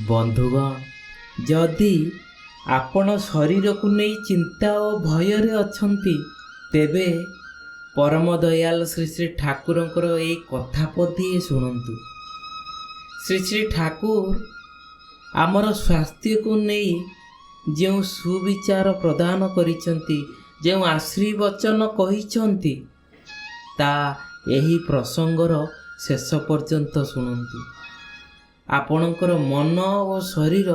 ବନ୍ଧୁଗଣ, ଯଦି ଆପଣ ଶରୀରକୁ ନେଇ ଚିନ୍ତା ଓ ଭୟରେ ଅଛନ୍ତି, ତେବେ ପରମ ଦୟାଲ ଶ୍ରୀ ଶ୍ରୀ ଠାକୁରଙ୍କର ଏଇ କଥା ପଦିଏ ଶୁଣନ୍ତୁ। ଶ୍ରୀ ଶ୍ରୀ ଠାକୁର ଆମର ସ୍ୱାସ୍ଥ୍ୟକୁ ନେଇ ଯେଉଁ ସୁବିଚାର ପ୍ରଦାନ କରିଛନ୍ତି, ଯେଉଁ ଆଶୀର୍ବଚନ କହିଛନ୍ତି, ତା ଏହି ପ୍ରସଙ୍ଗର ଶେଷ ପର୍ଯ୍ୟନ୍ତ ଶୁଣନ୍ତୁ। ଆପଣଙ୍କର ମନ ଓ ଶରୀର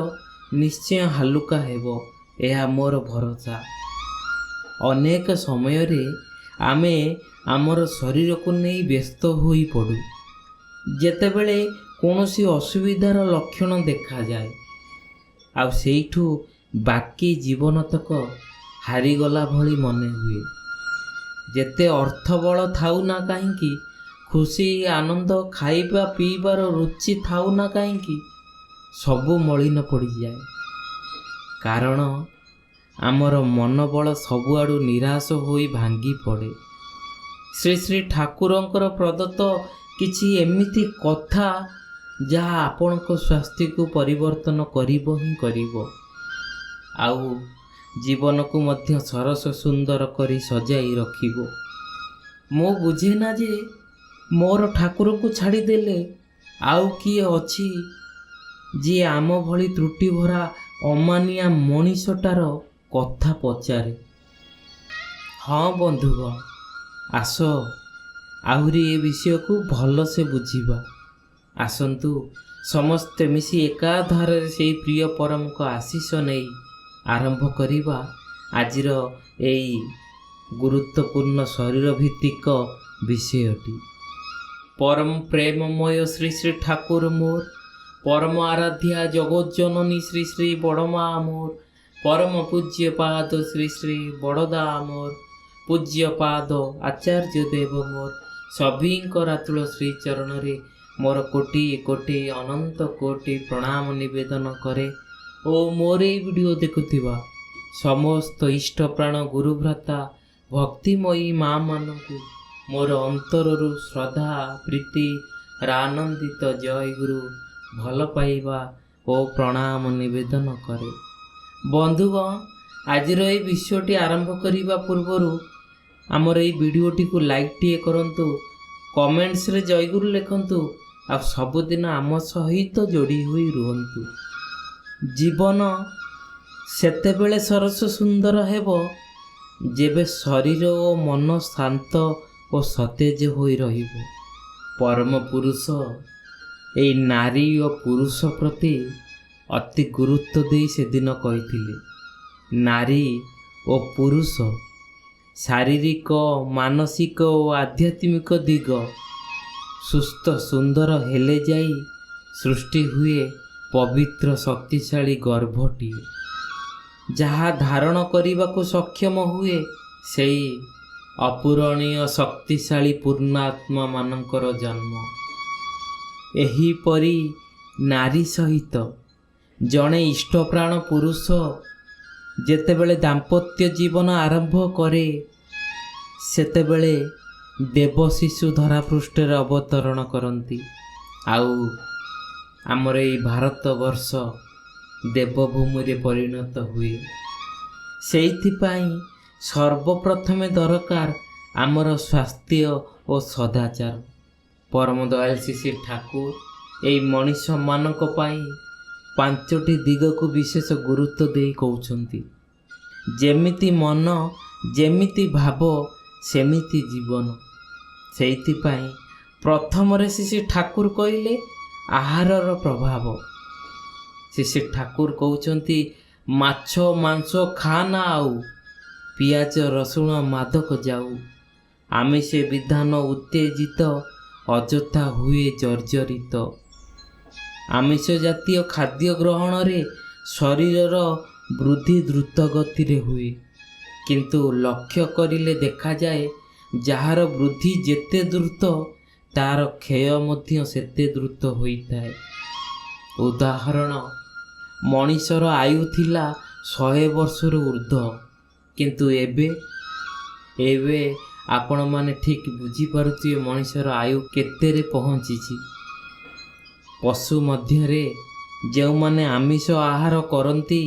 ନିଶ୍ଚୟ ହାଲୁକା ହେବ, ଏହା ମୋର ଭରସା। ଅନେକ ସମୟରେ ଆମେ ଆମର ଶରୀରକୁ ନେଇ ବ୍ୟସ୍ତ ହୋଇ ପଡ଼ୁ ଯେତେବେଳେ କୌଣସି ଅସୁବିଧାର ଲକ୍ଷଣ ଦେଖାଯାଏ, ଆଉ ସେଇଠୁ ବାକି ଜୀବନତକ ହାରିଗଲା ଭଳି ମନେ ହୁଏ। ଯେତେ ଅର୍ଥବଳ ଥାଉ ନା କାହିଁକି, ଖୁସି ଆନନ୍ଦ ଖାଇବା ପିଇବାର ରୁଚି ଥାଉ ନା କାହିଁକି, ସବୁ ମଳିନ ପଡ଼ିଯାଏ। କାରଣ ଆମର ମନୋବଳ ସବୁଆଡ଼ୁ ନିରାଶ ହୋଇ ଭାଙ୍ଗି ପଡ଼େ। ଶ୍ରୀ ଶ୍ରୀ ଠାକୁରଙ୍କର ପ୍ରଦତ୍ତ କିଛି ଏମିତି କଥା ଯାହା ଆପଣଙ୍କ ସ୍ୱାସ୍ଥ୍ୟକୁ ପରିବର୍ତ୍ତନ କରିବ ହିଁ କରିବ, ଆଉ ଜୀବନକୁ ମଧ୍ୟ ସରସ ସୁନ୍ଦର କରି ସଜାଇ ରଖିବ। ମୁଁ ବୁଝେ ନା ଯେ ମୋର ଠାକୁରଙ୍କୁ ଛାଡ଼ିଦେଲେ ଆଉ କିଏ ଅଛି ଯିଏ ଆମ ଭଳି ତ୍ରୁଟି ଭରା ଅମାନିଆ ମଣିଷଟାର କଥା ପଚାରେ। ହଁ ବନ୍ଧୁଗଣ, ଆସ ଆହୁରି ଏ ବିଷୟକୁ ଭଲସେ ବୁଝିବା। ଆସନ୍ତୁ ସମସ୍ତେ ମିଶି ଏକାଧାରରେ ସେହି ପ୍ରିୟ ପରମଙ୍କ ଆଶୀଷ ନେଇ ଆରମ୍ଭ କରିବା ଆଜିର ଏଇ ଗୁରୁତ୍ୱପୂର୍ଣ୍ଣ ଶରୀର ଭିତ୍ତିକ ବିଷୟଟି। ପରମ ପ୍ରେମମୟ ଶ୍ରୀ ଶ୍ରୀ ଠାକୁର ମୋର୍, ପରମ ଆରାଧ୍ୟା ଜଗଜ୍ଜନନୀ ଶ୍ରୀ ଶ୍ରୀ ବଡ଼ମା ମୋର୍, ପରମ ପୂଜ୍ୟ ପାଦ ଶ୍ରୀ ଶ୍ରୀ ବଡ଼ଦା ମୋର୍, ପୂଜ୍ୟ ପାଦ ଆଚାର୍ଯ୍ୟ ଦେବ ମୋର୍, ସଭିଙ୍କର ଆତୁଳ ଶ୍ରୀ ଚରଣରେ ମୋର କୋଟି କୋଟି ଅନନ୍ତ କୋଟି ପ୍ରଣାମ ନିବେଦନ କରେ ଓ ମୋର এই ଭିଡ଼ିଓ ଦେଖୁଥିବା ସମସ୍ତ ଇଷ୍ଟପ୍ରାଣ ଗୁରୁଭ୍ରାତା ଭକ୍ତିମୟୀ ମା ମାନଙ୍କୁ ମୋର ଅନ୍ତରରୁ ଶ୍ରଦ୍ଧା ପ୍ରୀତି ଆନନ୍ଦିତ ଜୟ ଗୁରୁ ଭଲ ପାଇବା ଓ ପ୍ରଣାମ ନିବେଦନ କରେ। ବନ୍ଧୁଗଣ, ଆଜିର এই ବିଷୟଟି ଆରମ୍ଭ କରିବା ପୂର୍ବରୁ ଆମର এই ଭିଡ଼ିଓଟିକୁ ଲାଇକ୍ଟିଏ କରନ୍ତୁ, କମେଣ୍ଟସରେ ଜୟଗୁରୁ ଲେଖନ୍ତୁ, ଆଉ ସବୁଦିନ ଆମ ସହିତ ଯୋଡ଼ି ହୋଇ ରୁହନ୍ତୁ। ଜୀବନ ସେତେବେଳେ ସରସ ସୁନ୍ଦର ହେବ ଯେବେ ଶରୀର ଓ ମନ ଶାନ୍ତ ଓ ସତେଜ ହୋଇ ରହିବ। ପରମ ପୁରୁଷ ଏଇ ନାରୀ ଓ ପୁରୁଷ ପ୍ରତି ଅତି ଗୁରୁତ୍ୱ ଦେଇ ସେଦିନ କହିଥିଲେ, ନାରୀ ଓ ପୁରୁଷ ଶାରୀରିକ ମାନସିକ ଓ ଆଧ୍ୟାତ୍ମିକ ଦିଗ ସୁସ୍ଥ ସୁନ୍ଦର ହେଲେ ଯାଇ ସୃଷ୍ଟି ହୁଏ ପବିତ୍ର ଶକ୍ତିଶାଳୀ ଗର୍ଭଟିଏ, ଯାହା ଧାରଣ କରିବାକୁ ସକ୍ଷମ ହୁଏ ସେଇ ଅପୂରଣୀୟ ଶକ୍ତିଶାଳୀ ପୂର୍ଣ୍ଣାତ୍ମା ମାନଙ୍କର ଜନ୍ମ। ଏହିପରି ନାରୀ ସହିତ ଜଣେ ଇଷ୍ଟପ୍ରାଣ ପୁରୁଷ ଯେତେବେଳେ ଦାମ୍ପତ୍ୟ ଜୀବନ ଆରମ୍ଭ କରେ, ସେତେବେଳେ ଦେବ ଶିଶୁ ଧରାପୃଷ୍ଠରେ ଅବତରଣ କରନ୍ତି, ଆଉ ଆମର ଏଇ ଭାରତବର୍ଷ ଦେବଭୂମିରେ ପରିଣତ ହୁଏ। ସେଇଥିପାଇଁ ସର୍ବପ୍ରଥମେ ଦରକାର ଆମର ସ୍ୱାସ୍ଥ୍ୟ ଓ ସଦାଚାର। ପରମ ଦୟାଳ ଶ୍ରୀ ଶ୍ରୀ ଠାକୁର ଏଇ ମଣିଷମାନଙ୍କ ପାଇଁ 5ଟି ଦିଗକୁ ବିଶେଷ ଗୁରୁତ୍ୱ ଦେଇ କହୁଛନ୍ତି, ଯେମିତି ମନ, ଯେମିତି ଭାବ, ସେମିତି ଜୀବନ। ସେଇଥିପାଇଁ ପ୍ରଥମରେ ଶ୍ରୀ ଶ୍ରୀ ଠାକୁର କହିଲେ ଆହାରର ପ୍ରଭାବ। ଶ୍ରୀ ଶ୍ରୀ ଠାକୁର କହୁଛନ୍ତି, ମାଛ ମାଂସ ଖାନା, ଆଉ ପିଆଜ ରସୁଣ ମାଦକ ଯାଉ। ଆମିଷ ବିଧାନ ଉତ୍ତେଜିତ, ଅଯଥା ହୁଏ ଜର୍ଜରିତ। ଆମିଷ ଜାତୀୟ ଖାଦ୍ୟ ଗ୍ରହଣରେ ଶରୀରର ବୃଦ୍ଧି ଦ୍ରୁତ ଗତିରେ ହୁଏ, କିନ୍ତୁ ଲକ୍ଷ୍ୟ କରିଲେ ଦେଖାଯାଏ ଯାହାର ବୃଦ୍ଧି ଯେତେ ଦ୍ରୁତ ତାର କ୍ଷୟ ମଧ୍ୟ ସେତେ ଦ୍ରୁତ ହୋଇଥାଏ। ଉଦାହରଣ, ମଣିଷର ଆୟୁ ଥିଲା 100 ବର୍ଷରୁ ଉର୍ଦ୍ଧ୍ୱ, କିନ୍ତୁ ଏବେ ଆପଣମାନେ ଠିକ୍ ବୁଝିପାରୁଥିବେ ମଣିଷର ଆୟୁ କେତେରେ ପହଞ୍ଚିଛି। ପଶୁ ମଧ୍ୟରେ ଯେଉଁମାନେ ଆମିଷ ଆହାର କରନ୍ତି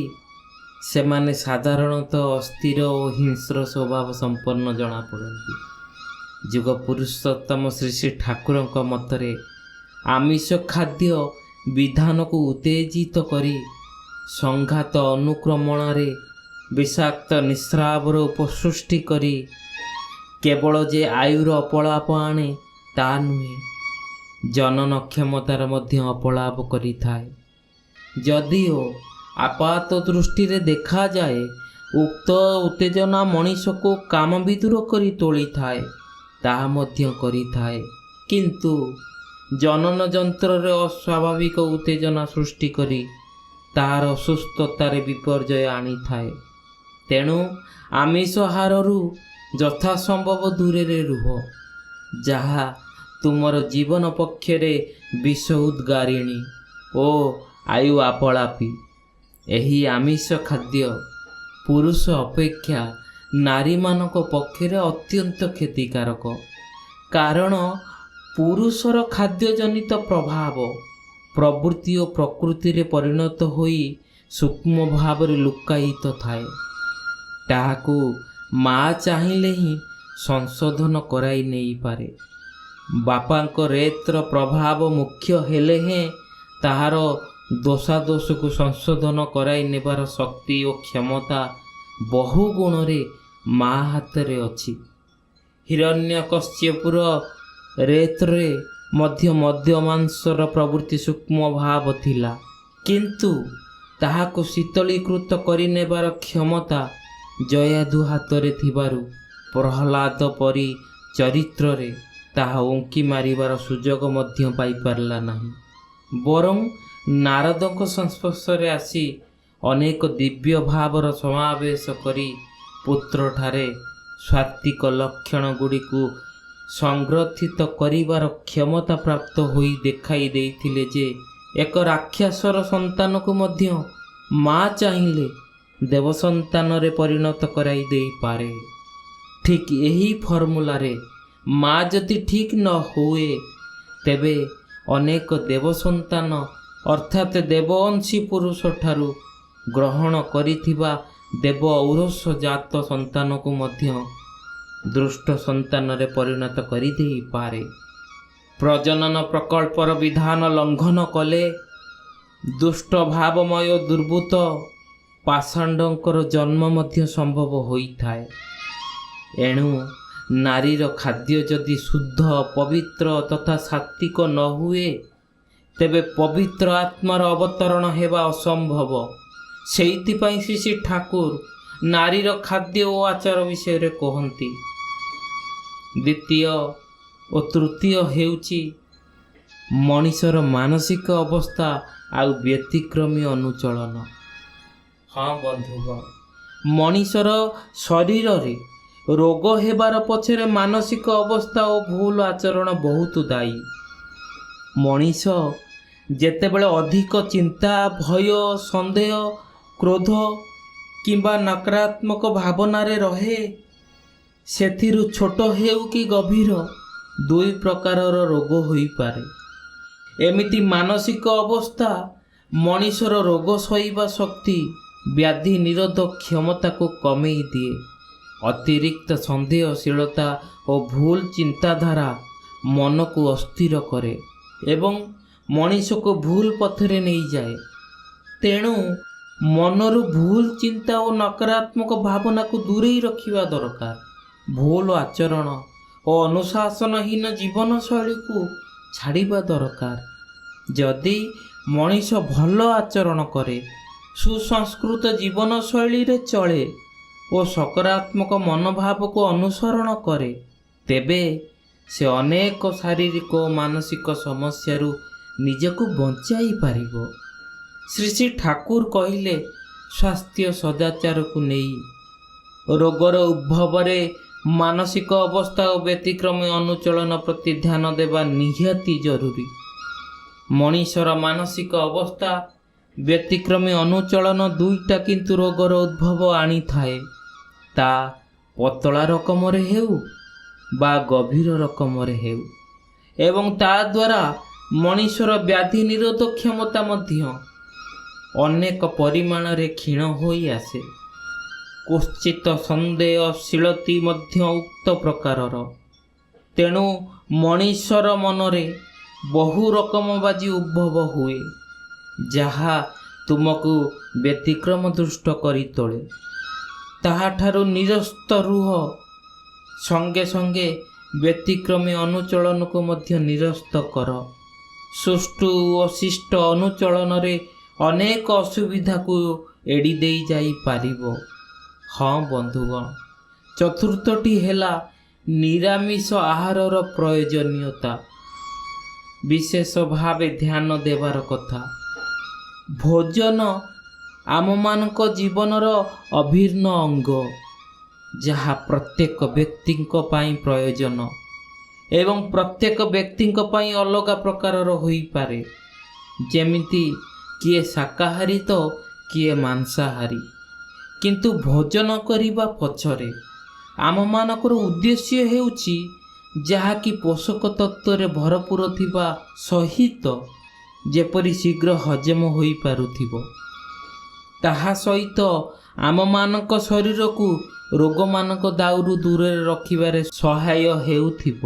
ସେମାନେ ସାଧାରଣତଃ ଅସ୍ଥିର ଓ ହିଂସ୍ର ସ୍ୱଭାବ ସମ୍ପନ୍ନ ଜଣାପଡ଼ନ୍ତି। ଯୁଗ ପୁରୁଷୋତ୍ତମ ଶ୍ରୀ ଶ୍ରୀ ଠାକୁରଙ୍କ ମତରେ ଆମିଷ ଖାଦ୍ୟ ବିଧାନକୁ ଉତ୍ତେଜିତ କରି ସଂଘାତ ଅନୁକ୍ରମଣରେ ବିଷାକ୍ତ ନିସ୍ରାବର ଉପସୃଷ୍ଟି କରି କେବଳ ଯେ ଆୟୁର ଅପଳାପ ଆଣେ ତା ନୁହେଁ, ଜନନ କ୍ଷମତାର ମଧ୍ୟ ଅପଳାପ କରିଥାଏ। ଯଦିଓ ଆପାତ ଦୃଷ୍ଟିରେ ଦେଖାଯାଏ ଉକ୍ତ ଉତ୍ତେଜନା ମଣିଷକୁ କାମବିଦୂର କରି ତୋଳିଥାଏ, ତାହା ମଧ୍ୟ କରିଥାଏ, କିନ୍ତୁ ଜନନ ଯନ୍ତ୍ରରେ ଅସ୍ୱାଭାବିକ ଉତ୍ତେଜନା ସୃଷ୍ଟି କରି ତାହାର ସୁସ୍ଥତାରେ ବିପର୍ଯ୍ୟୟ ଆଣିଥାଏ। ତେଣୁ ଆମିଷ ଆହାରରୁ ଯଥାସମ୍ଭବ ଦୂରରେ ରୁହ, ଯାହା ତୁମର ଜୀବନ ପକ୍ଷରେ ବିଷ ଉଦ୍ଗାରିଣୀ ଓ ଆୟୁ ଆପଳାପୀ। ଏହି ଆମିଷ ଖାଦ୍ୟ ପୁରୁଷ ଅପେକ୍ଷା ନାରୀମାନଙ୍କ ପକ୍ଷରେ ଅତ୍ୟନ୍ତ କ୍ଷତିକାରକ, କାରଣ ପୁରୁଷର ଖାଦ୍ୟଜନିତ ପ୍ରଭାବ ପ୍ରବୃତ୍ତି ଓ ପ୍ରକୃତିରେ ପରିଣତ ହୋଇ ସୂକ୍ଷ୍ମ ଭାବରେ ଲୁକାୟିତ ଥାଏ। ତାହାକୁ ମା ଚାହିଁଲେ ହିଁ ସଂଶୋଧନ କରାଇ ନେଇପାରେ। ବାପାଙ୍କ ରେତ୍ର ପ୍ରଭାବ ମୁଖ୍ୟ ହେଲେ ହେଁ ତାହାର ଦୋଷାଦୋଷକୁ ସଂଶୋଧନ କରାଇ ନେବାର ଶକ୍ତି ଓ କ୍ଷମତା ବହୁ ଗୁଣରେ ମା ହାତରେ ଅଛି। ହିରଣ୍ୟକଶ୍ୟପର ରେତ୍ରରେ ମଧ୍ୟ ମଦ୍ୟମାଂସର ପ୍ରବୃତ୍ତି ସୂକ୍ଷ୍ମ ଭାବ ଥିଲା, କିନ୍ତୁ ତାହାକୁ ଶୀତଳୀକୃତ କରିନେବାର କ୍ଷମତା ଜୟାଧୁ ହାତରେ ଥିବାରୁ ପ୍ରହ୍ଲାଦ ପରି ଚରିତ୍ରରେ ତାହା ଉଙ୍କି ମାରିବାର ସୁଯୋଗ ମଧ୍ୟ ପାଇପାରିଲା ନାହିଁ। ବରଂ ନାରଦଙ୍କ ସଂସ୍ପର୍ଶରେ ଆସି ଅନେକ ଦିବ୍ୟ ଭାବର ସମାବେଶ କରି ପୁତ୍ରଠାରେ ସାତ୍ତ୍ୱିକ ଲକ୍ଷଣ ଗୁଡ଼ିକୁ ସଂଗ୍ରଥିତ କରିବାର କ୍ଷମତା ପ୍ରାପ୍ତ ହୋଇ ଦେଖାଇ ଦେଇଥିଲେ ଯେ ଏକ ରାକ୍ଷସର ସନ୍ତାନକୁ ମଧ୍ୟ ମା ଚାହିଁଲେ ଦେବ ସନ୍ତାନରେ ପରିଣତ କରାଇ ଦେଇପାରେ। ଠିକ୍ ଏହି ଫର୍ମୁଲାରେ ମା ଯଦି ଠିକ୍ ନ ହୁଏ, ତେବେ ଅନେକ ଦେବ ସନ୍ତାନ ଅର୍ଥାତ୍ ଦେବଅଂଶୀ ପୁରୁଷଠାରୁ ଗ୍ରହଣ କରିଥିବା ଦେବ ଔରସ ଜାତ ସନ୍ତାନକୁ ମଧ୍ୟ ଦୁଷ୍ଟ ସନ୍ତାନରେ ପରିଣତ କରିଦେଇପାରେ। ପ୍ରଜନନ ପ୍ରକଳ୍ପର ବିଧାନ ଲଙ୍ଘନ କଲେ ଦୁଷ୍ଟ ଭାବମୟ ଦୁର୍ବୃତ୍ତ ପାଷାଣ୍ଡଙ୍କର ଜନ୍ମ ମଧ୍ୟ ସମ୍ଭବ ହୋଇଥାଏ। ଏଣୁ ନାରୀର ଖାଦ୍ୟ ଯଦି ଶୁଦ୍ଧ, ପବିତ୍ର ତଥା ସାତ୍ତ୍ୱିକ ନ ହୁଏ, ତେବେ ପବିତ୍ର ଆତ୍ମାର ଅବତରଣ ହେବା ଅସମ୍ଭବ। ସେଇଥିପାଇଁ ଶ୍ରୀ ଶ୍ରୀ ଠାକୁର ନାରୀର ଖାଦ୍ୟ ଓ ଆଚାର ବିଷୟରେ କହନ୍ତି। ଦ୍ୱିତୀୟ ଓ ତୃତୀୟ ହେଉଛି ମଣିଷର ମାନସିକ ଅବସ୍ଥା ଆଉ ବ୍ୟତିକ୍ରମୀ ଅନୁଚଳନ। ହଁ ବନ୍ଧୁଗଣ, ମଣିଷର ଶରୀରରେ ରୋଗ ହେବାର ପଛରେ ମାନସିକ ଅବସ୍ଥା ଓ ଭୁଲ ଆଚରଣ ବହୁତ ଦାୟୀ। ମଣିଷ ଯେତେବେଳେ ଅଧିକ ଚିନ୍ତା, ଭୟ, ସନ୍ଦେହ, କ୍ରୋଧ କିମ୍ବା ନକାରାତ୍ମକ ଭାବନାରେ ରହେ, ସେଥିରୁ ଛୋଟ ହେଉ କି ଗଭୀର ଦୁଇ ପ୍ରକାରର ରୋଗ ହୋଇପାରେ। ଏମିତି ମାନସିକ ଅବସ୍ଥା ମଣିଷର ରୋଗ ସହିବା ଶକ୍ତି, ବ୍ୟାଧି ନିରୋଧ କ୍ଷମତାକୁ କମେଇ ଦିଏ। ଅତିରିକ୍ତ ସନ୍ଦେହଶୀଳତା ଓ ଭୁଲ ଚିନ୍ତାଧାରା ମନକୁ ଅସ୍ଥିର କରେ ଏବଂ ମଣିଷକୁ ଭୁଲ ପଥରେ ନେଇଯାଏ। ତେଣୁ ମନରୁ ଭୁଲ ଚିନ୍ତା ଓ ନକାରାତ୍ମକ ଭାବନାକୁ ଦୂରେଇ ରଖିବା ଦରକାର। ଭୁଲ ଆଚରଣ ଓ ଅନୁଶାସନହୀନ ଜୀବନଶୈଳୀକୁ ଛାଡ଼ିବା ଦରକାର। ଯଦି ମଣିଷ ଭଲ ଆଚରଣ କରେ, ସୁସଂସ୍କୃତ ଜୀବନଶୈଳୀରେ ଚଳେ ଓ ସକାରାତ୍ମକ ମନୋଭାବକୁ ଅନୁସରଣ କରେ, ତେବେ ସେ ଅନେକ ଶାରୀରିକ ଓ ମାନସିକ ସମସ୍ୟାରୁ ନିଜକୁ ବଞ୍ଚାଇ ପାରିବ। ଶ୍ରୀ ଶ୍ରୀ ଠାକୁର କହିଲେ, ସ୍ୱାସ୍ଥ୍ୟ ସଦାଚାରକୁ ନେଇ ରୋଗର ଉଦ୍ଭବରେ ମାନସିକ ଅବସ୍ଥା ଓ ବ୍ୟତିକ୍ରମୀ ଅନୁଚଳନ ପ୍ରତି ଧ୍ୟାନ ଦେବା ନିହାତି ଜରୁରୀ। ମଣିଷର ମାନସିକ ଅବସ୍ଥା, ବ୍ୟତିକ୍ରମୀ ଅନୁଚଳନ ଦୁଇଟା କିନ୍ତୁ ରୋଗର ଉଦ୍ଭବ ଆଣିଥାଏ। ତା ପତଳା ରକମରେ ହେଉ ବା ଗଭୀର ରକମରେ ହେଉ, ଏବଂ ତା ଦ୍ୱାରା ମଣିଷର ବ୍ୟାଧି ନିରୋଧ କ୍ଷମତା ମଧ୍ୟ ଅନେକ ପରିମାଣରେ କ୍ଷୀଣ ହୋଇ ଆସେ। କ୍ୱଚିତ ସନ୍ଦେହଶୀଳତା ମଧ୍ୟ ଉକ୍ତ ପ୍ରକାରର। ତେଣୁ ମଣିଷର ମନରେ ବହୁ ରକମବାଜି ଉଦ୍ଭବ ହୁଏ, ଯାହା ତୁମକୁ ବ୍ୟତିକ୍ରମ ଦୃଷ୍ଟ କରି ତୋଳେ। ତାହାଠାରୁ ନିରସ୍ତ ରୁହ। ସଙ୍ଗେ ସଙ୍ଗେ ବ୍ୟତିକ୍ରମୀ ଅନୁଚଳନକୁ ମଧ୍ୟ ନିରସ୍ତ କର। ସୁଷ୍ଠୁ ଓ ଶିଷ୍ଟ ଅନୁଚଳନରେ ଅନେକ ଅସୁବିଧାକୁ ଏଡ଼ି ଦେଇ ଯାଇପାରିବ। ହଁ ବନ୍ଧୁଗଣ, ଚତୁର୍ଥଟି ହେଲା ନିରାମିଷ ଆହାରର ପ୍ରୟୋଜନୀୟତା। ବିଶେଷ ଭାବେ ଧ୍ୟାନ ଦେବାର କଥା। ଭୋଜନ ଆମମାନଙ୍କ ଜୀବନର ଅଭିନ୍ନ ଅଙ୍ଗ, ଯାହା ପ୍ରତ୍ୟେକ ବ୍ୟକ୍ତିଙ୍କ ପାଇଁ ପ୍ରୟୋଜନ ଏବଂ ପ୍ରତ୍ୟେକ ବ୍ୟକ୍ତିଙ୍କ ପାଇଁ ଅଲଗା ପ୍ରକାରର ହୋଇପାରେ। ଯେମିତି କିଏ ଶାକାହାରୀ ତ କିଏ ମାଂସାହାରୀ। କିନ୍ତୁ ଭୋଜନ କରିବା ପଛରେ ଆମମାନଙ୍କର ଉଦ୍ଦେଶ୍ୟ ହେଉଛି ଯାହାକି ପୋଷକ ତତ୍ତ୍ୱରେ ଭରପୁର ଥିବା ସହିତ ଯେପରି ଶୀଘ୍ର ହଜମ ହୋଇପାରୁଥିବ, ତାହା ସହିତ ଆମମାନଙ୍କ ଶରୀରକୁ ରୋଗମାନଙ୍କ ଦାଉରୁ ଦୂରରେ ରଖିବାରେ ସହାୟ ହେଉଥିବ,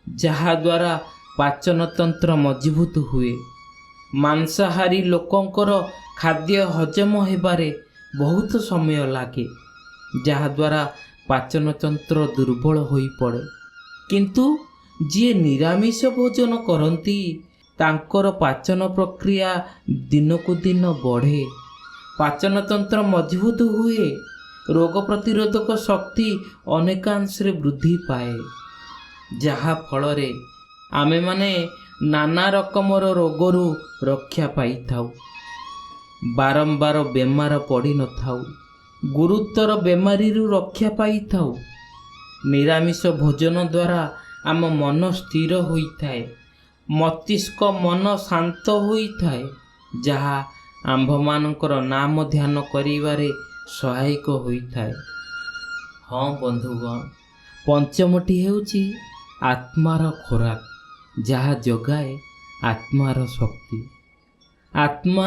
ଯାହାଦ୍ୱାରା ପାଚନତନ୍ତ୍ର ମଜବୁତ ହୁଏ। ମାଂସାହାରୀ ଲୋକଙ୍କର ଖାଦ୍ୟ ହଜମ ହେବାରେ ବହୁତ ସମୟ ଲାଗେ, ଯାହାଦ୍ୱାରା ପାଚନତନ୍ତ୍ର ଦୁର୍ବଳ ହୋଇପଡ଼େ। କିନ୍ତୁ ଯିଏ ନିରାମିଷ ଭୋଜନ କରନ୍ତି, ତାଙ୍କର ପାଚନ ପ୍ରକ୍ରିୟା ଦିନକୁ ଦିନ ବଢ଼େ, ପାଚନତନ୍ତ୍ର ମଜବୁତ ହୁଏ, ରୋଗ ପ୍ରତିରୋଧକ ଶକ୍ତି ଅନେକାଂଶରେ ବୃଦ୍ଧି ପାଏ, ଯାହା ଫଳରେ ଆମେମାନେ ନାନା ରକମର ରୋଗରୁ ରକ୍ଷା ପାଇଥାଉ, ବାରମ୍ବାର ବେମାର ପଡ଼ିନଥାଉ, ଗୁରୁତର ବେମାରୀରୁ ରକ୍ଷା ପାଇଥାଉ। ନିରାମିଷ ଭୋଜନ ଦ୍ୱାରା ଆମ ମନ ସ୍ଥିର ହୋଇଥାଏ, ମସ୍ତିଷ୍କ ମନ ଶାନ୍ତ ହୋଇଥାଏ, ଯାହା ଆମ୍ଭମାନଙ୍କର ନାମ ଧ୍ୟାନ କରିବାରେ ସହାୟକ ହୋଇଥାଏ। ହଁ ବନ୍ଧୁଗଣ, ପଞ୍ଚମଟି ହେଉଛି ଆତ୍ମାର ଖୋରାକ, ଯାହା ଯୋଗାଏ ଆତ୍ମାର ଶକ୍ତି। ଆତ୍ମା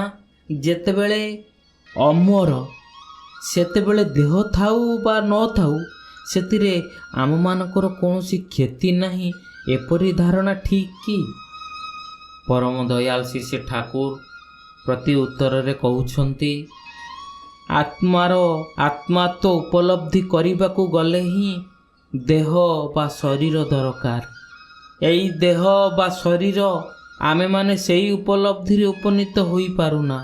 ଯେତେବେଳେ ଅମର, ସେତେବେଳେ ଦେହ ଥାଉ ବା ନଥାଉ ସେଥିରେ ଆମମାନଙ୍କର କୌଣସି କ୍ଷତି ନାହିଁ, ଏପରି ଧାରଣା ଠିକ୍ କି? ପରମ ଦୟାଳ ଶ୍ରୀ ଠାକୁର ପ୍ରତି ଉତ୍ତରରେ କହୁଛନ୍ତି, ଆତ୍ମାତ୍ମ ଉପଲବ୍ଧି କରିବାକୁ ଗଲେ ହିଁ ଦେହ ବା ଶରୀର ଦରକାର। ଏଇ ଦେହ ବା ଶରୀର ଆମେମାନେ ସେଇ ଉପଲବ୍ଧିରେ ଉପନୀତ ହୋଇପାରୁନା।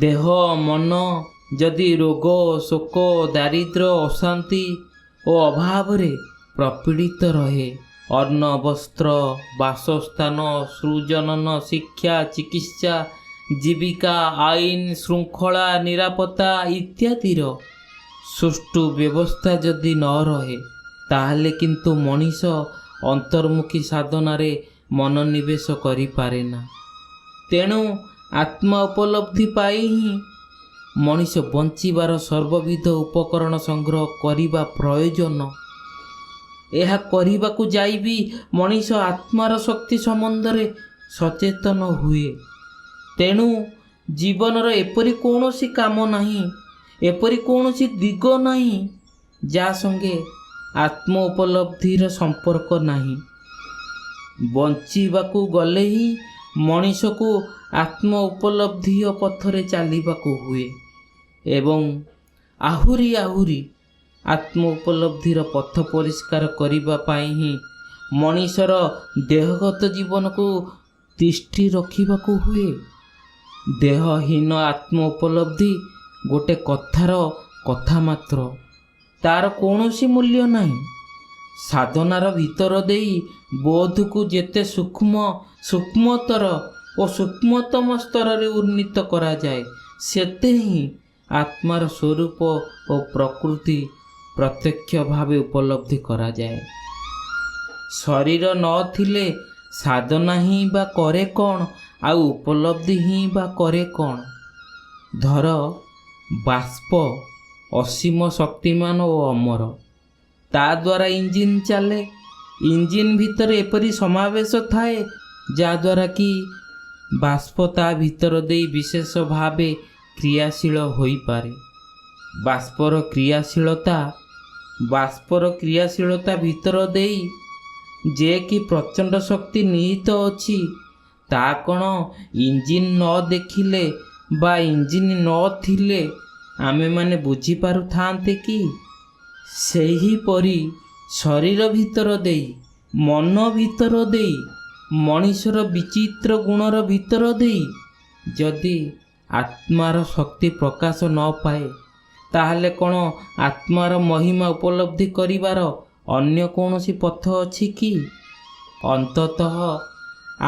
ଦେହ ମନ ଯଦି ରୋଗ ଶୋକ ଦାରିଦ୍ର୍ୟ ଅଶାନ୍ତି ଓ ଅଭାବରେ ପ୍ରପୀଡ଼ିତ ରହେ, ଅନ୍ନ ବସ୍ତ୍ର ବାସସ୍ଥାନ ସୃଜନନ ଶିକ୍ଷା ଚିକିତ୍ସା ଜୀବିକା ଆଇନ ଶୃଙ୍ଖଳା ନିରାପତ୍ତା ଇତ୍ୟାଦିର ସୁଷ୍ଠୁ ବ୍ୟବସ୍ଥା ଯଦି ନ ରହେ, ତାହେଲେ କିନ୍ତୁ ମଣିଷ ଅନ୍ତର୍ମୁଖୀ ସାଧନାରେ ମନୋନିବେଶ କରିପାରେ ନା। ତେଣୁ ଆତ୍ମା ଉପଲବ୍ଧି ପାଇ ହିଁ ମଣିଷ ବଞ୍ଚିବାର ସର୍ବବିଧ ଉପକରଣ ସଂଗ୍ରହ କରିବା ପ୍ରୟୋଜନ। ଏହା କରିବାକୁ ଯାଇ ବି ମଣିଷ ଆତ୍ମାର ଶକ୍ତି ସମ୍ବନ୍ଧରେ ସଚେତନ ହୁଏ। ତେଣୁ ଜୀବନର ଏପରି କୌଣସି କାମ ନାହିଁ, ଏପରି କୌଣସି ଦିଗ ନାହିଁ ଯାହା ସଙ୍ଗେ ଆତ୍ମ ଉପଲବ୍ଧିର ସମ୍ପର୍କ ନାହିଁ। ବଞ୍ଚିବାକୁ ଗଲେ ହିଁ ମଣିଷକୁ ଆତ୍ମ ଉପଲବ୍ଧି ପଥରେ ଚାଲିବାକୁ ହୁଏ ଏବଂ ଆହୁରି ଆତ୍ମ ଉପଲବ୍ଧିର ପଥ ପରିଷ୍କାର କରିବା ପାଇଁ ହିଁ ମଣିଷର ଦେହଗତ ଜୀବନକୁ ତିଷ୍ଠି ରଖିବାକୁ ହୁଏ। ଦେହହୀନ ଆତ୍ମ ଉପଲବ୍ଧି ଗୋଟେ କଥା ମାତ୍ର, ତାର କୌଣସି ମୂଲ୍ୟ ନାହିଁ। ସାଧନାର ଭିତର ଦେଇ ବୋଧକୁ ଯେତେ ସୂକ୍ଷ୍ମତର ଓ ସୂକ୍ଷ୍ମତମ ସ୍ତରରେ ଉନ୍ନୀତ କରାଯାଏ, ସେତେ ହିଁ ଆତ୍ମାର ସ୍ୱରୂପ ଓ ପ୍ରକୃତି ପ୍ରତ୍ୟକ୍ଷ ଭାବେ ଉପଲବ୍ଧି କରାଯାଏ। ଶରୀର ନଥିଲେ ସାଧନା ହିଁ ବା କରେ କ'ଣ, ଆଉ ଉପଲବ୍ଧି ହିଁ ବା କରେ କ'ଣ? ଧର ବାଷ୍ପ ଅସୀମ ଶକ୍ତିମାନ ଓ ଅମର, ତା ଦ୍ୱାରା ଇଞ୍ଜିନ୍ ଚାଲେ। ଇଞ୍ଜିନ୍ ଭିତରେ ଏପରି ସମାବେଶ ଥାଏ ଯାହାଦ୍ୱାରା କି ବାଷ୍ପ ତା ଭିତର ଦେଇ ବିଶେଷ ଭାବେ କ୍ରିୟାଶୀଳ ହୋଇପାରେ। ବାଷ୍ପର କ୍ରିୟାଶୀଳତା ଭିତର ଦେଇ ଯେ କି ପ୍ରଚଣ୍ଡ ଶକ୍ତି ନିହିତ ଅଛି, ତା କ'ଣ ଇଞ୍ଜିନ୍ ନ ଦେଖିଲେ ବା ଇଞ୍ଜିନ୍ ନଥିଲେ ଆମେମାନେ ବୁଝିପାରୁଥାନ୍ତେ କି? ସେହିପରି ଶରୀର ଭିତର ଦେଇ, ମନ ଭିତର ଦେଇ, ମଣିଷର ବିଚିତ୍ର ଗୁଣର ଭିତର ଦେଇ ଯଦି ଆତ୍ମାର ଶକ୍ତି ପ୍ରକାଶ ନ ପାଏ, ତାହେଲେ କ'ଣ ଆତ୍ମାର ମହିମା ଉପଲବ୍ଧି କରିବାର ଅନ୍ୟ କୌଣସି ପଥ ଅଛି କି? ଅନ୍ତତଃ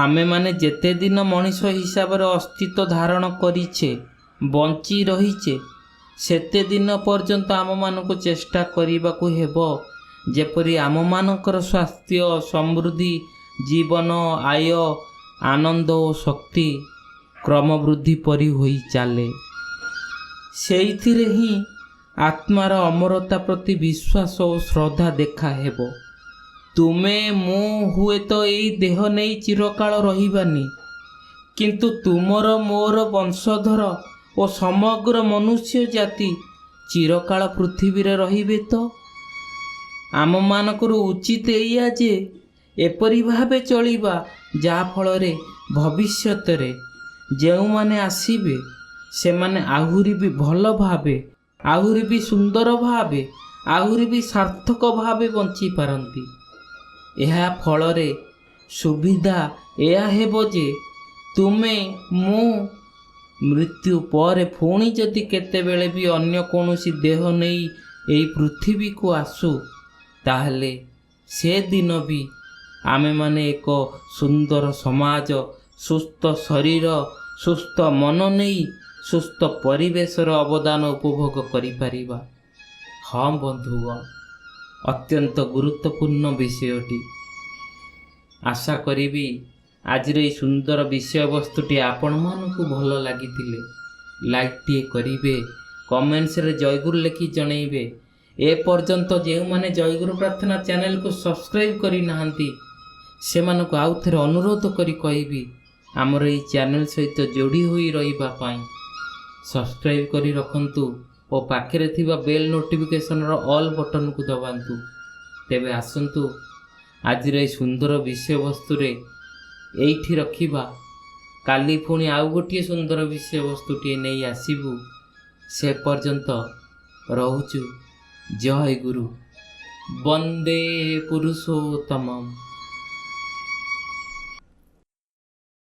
ଆମେମାନେ ଯେତେ ଦିନ ମଣିଷ ହିସାବରେ ଅସ୍ତିତ୍ୱ ଧାରଣ କରିଛେ, ବଞ୍ଚି ରହିଛେ, ସେତେ ଦିନ ପର୍ଯ୍ୟନ୍ତ ଆମମାନଙ୍କୁ ଚେଷ୍ଟା କରିବାକୁ ହେବ ଯେପରି ଆମମାନଙ୍କର ସ୍ୱାସ୍ଥ୍ୟ, ସମୃଦ୍ଧି, ଜୀବନ, ଆୟ, ଆନନ୍ଦ ଓ ଶକ୍ତି କ୍ରମବୃଦ୍ଧି ପରି ହୋଇ ଚାଲେ। ସେଇଥିରେ ହିଁ ଆତ୍ମାର ଅମରତା ପ୍ରତି ବିଶ୍ୱାସ ଓ ଶ୍ରଦ୍ଧା ଦେଖା ହେବ। ତୁମେ ମୁଁ ହୁଏତ ଏଇ ଦେହ ନେଇ ଚିରକାଳ ରହିବାନି, କିନ୍ତୁ ତୁମର ମୋର ବଂଶଧର ଓ ସମଗ୍ର ମନୁଷ୍ୟ ଜାତି ଚିରକାଳ ପୃଥିବୀରେ ରହିବେ ତ? ଆମମାନଙ୍କର ଉଚିତ ଏଇଆ ଯେ ଏପରି ଭାବେ ଚଳିବା ଯାହାଫଳରେ ଭବିଷ୍ୟତରେ ଯେଉଁମାନେ ଆସିବେ ସେମାନେ ଆହୁରି ବି ଭଲ ଭାବେ, ଆହୁରି ବି ସୁନ୍ଦର ଭାବେ, ଆହୁରି ବି ସାର୍ଥକ ଭାବେ ବଞ୍ଚିପାରନ୍ତି। ଏହା ଫଳରେ ସୁବିଧା ଏହା ହେବ ଯେ ତୁମେ ମୁଁ ମୃତ୍ୟୁ ପରେ ପୁଣି ଯଦି କେତେବେଳେ ବି ଅନ୍ୟ କୌଣସି ଦେହ ନେଇ ଏହି ପୃଥିବୀକୁ ଆସୁ, ତାହେଲେ ସେଦିନ ବି ଆମେମାନେ ଏକ ସୁନ୍ଦର ସମାଜ, ସୁସ୍ଥ ଶରୀର, ସୁସ୍ଥ ମନ ନେଇ ସୁସ୍ଥ ପରିବେଶର ଅବଦାନ ଉପଭୋଗ କରିପାରିବା। ହଁ ବନ୍ଧୁଗଣ, ଅତ୍ୟନ୍ତ ଗୁରୁତ୍ୱପୂର୍ଣ୍ଣ ବିଷୟଟି। ଆଶା କରିବି ଆଜିର ଏହି ସୁନ୍ଦର ବିଷୟବସ୍ତୁଟି ଆପଣମାନଙ୍କୁ ଭଲ ଲାଗିଥିଲେ ଲାଇକ୍ଟିଏ କରିବେ, କମେଣ୍ଟସରେ ଜୟଗୁରୁ ଲେଖି ଜଣେଇବେ। ଏପର୍ଯ୍ୟନ୍ତ ଯେଉଁମାନେ ଜୟଗୁରୁ ପ୍ରାର୍ଥନା ଚ୍ୟାନେଲକୁ ସବସ୍କ୍ରାଇବ୍ କରିନାହାନ୍ତି, ସେମାନଙ୍କୁ ଆଉ ଥରେ ଅନୁରୋଧ କରି କହିବି ଆମର ଏହି ଚ୍ୟାନେଲ ସହିତ ଯୋଡ଼ି ହୋଇ ରହିବା ପାଇଁ ସବସ୍କ୍ରାଇବ୍ କରି ରଖନ୍ତୁ ଓ ପାଖରେ ଥିବା ବେଲ୍ ନୋଟିଫିକେସନର ଅଲ୍ ବଟନକୁ ଦବାନ୍ତୁ। ତେବେ ଆସନ୍ତୁ ଆଜିର ଏହି ସୁନ୍ଦର ବିଷୟବସ୍ତୁରେ ଏଇଠି ରଖିବା। କାଲି ପୁଣି ଆଉ ଗୋଟିଏ ସୁନ୍ଦର ବିଷୟବସ୍ତୁଟିଏ ନେଇ ଆସିବୁ। ସେ ପର୍ଯ୍ୟନ୍ତ ରହୁଛୁ। ଜୟ ଗୁରୁ। ବନ୍ଦେ ପୁରୁଷୋତ୍ତମମ୍।